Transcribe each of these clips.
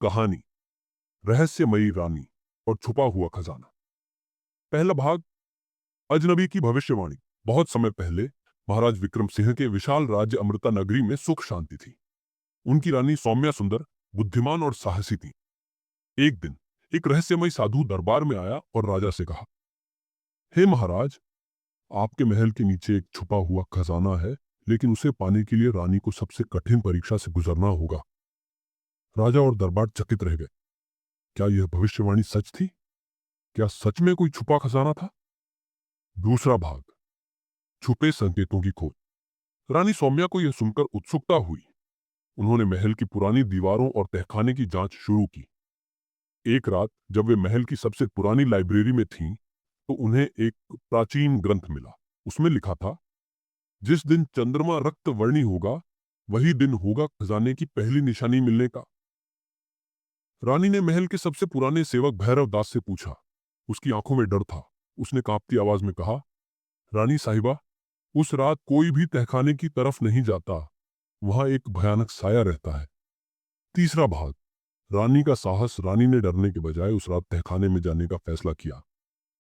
कहानी, रहस्यमयी रानी और छुपा हुआ खजाना। पहला भाग, अजनबी की भविष्यवाणी। बहुत समय पहले महाराज विक्रम सिंह के विशाल राज्य अमृता नगरी में सुख शांति थी। उनकी रानी सौम्या सुंदर, बुद्धिमान और साहसी थी। एक दिन एक रहस्यमय साधु दरबार में आया और राजा से कहा, हे महाराज, आपके महल के नीचे एक छुपा हुआ खजाना है, लेकिन उसे पाने के लिए रानी को सबसे कठिन परीक्षा से गुजरना होगा। राजा और दरबार चकित रह गए। क्या यह भविष्यवाणी सच थी? क्या सच में कोई छुपा खजाना था? दूसरा भाग, छुपे संकेतों की खोज। रानी सौम्या को यह सुनकर उत्सुकता हुई। उन्होंने महल की पुरानी दीवारों और तहखाने की जांच शुरू की। एक रात जब वे महल की सबसे पुरानी लाइब्रेरी में थीं, तो उन्हें एक प्राचीन ग्रंथ मिला। उसमें लिखा था, जिस दिन चंद्रमा रक्त वर्णी होगा, वही दिन होगा खजाने की पहली निशानी मिलने का। रानी ने महल के सबसे पुराने सेवक भैरव दास से पूछा। उसकी आंखों में डर था। उसने कांपती आवाज में कहा, रानी साहिबा, उस रात कोई भी तहखाने की तरफ नहीं जाता। वहां एक भयानक साया रहता है। तीसरा भाग, रानी का साहस। रानी ने डरने के बजाय उस रात तहखाने में जाने का फैसला किया।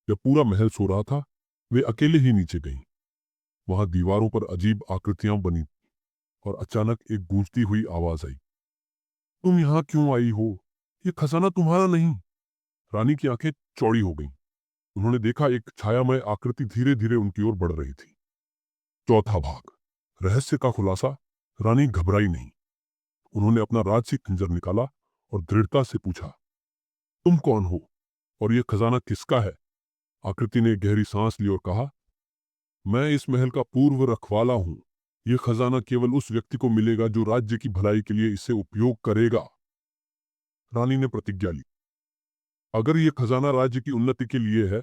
जब पूरा महल सो रहा था, वे अकेले ही नीचे गईं। वहां दीवारों पर अजीब आकृतियां बनी और अचानक एक गूंजती हुई आवाज आई, तुम यहाँ क्यों आई हो? ये खजाना तुम्हारा नहीं। रानी की आंखें चौड़ी हो गईं। उन्होंने देखा एक छायामय आकृति धीरे धीरे उनकी ओर बढ़ रही थी। चौथा भाग, रहस्य का खुलासा। रानी घबराई नहीं। उन्होंने अपना राजसी खंजर निकाला और दृढ़ता से पूछा, तुम कौन हो और यह खजाना किसका है? आकृति ने गहरी सांस ली और कहा, मैं इस महल का पूर्व रखवाला हूं। यह खजाना केवल उस व्यक्ति को मिलेगा जो राज्य की भलाई के लिए इसे उपयोग करेगा। रानी ने प्रतिज्ञा ली, अगर यह खजाना राज्य की उन्नति के लिए है,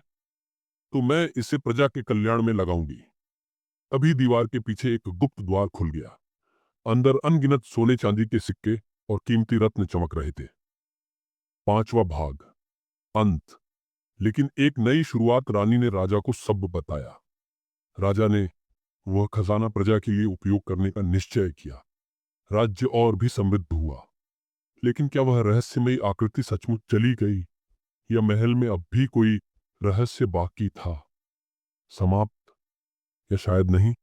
तो मैं इसे प्रजा के कल्याण में लगाऊंगी। तभी दीवार के पीछे एक गुप्त द्वार खुल गया। अंदर अनगिनत सोने चांदी के सिक्के और कीमती रत्न चमक रहे थे। पांचवा भाग, अंत। लेकिन एक नई शुरुआत। रानी ने राजा को सब बताया। राजा ने वह खजाना प्रजा के लिए उपयोग करने का निश्चय किया। राज्य और भी समृद्ध हुआ। लेकिन क्या वह रहस्यमयी आकृति सचमुच चली गई, या महल में अब भी कोई रहस्य बाकी था? समाप्त, या शायद नहीं।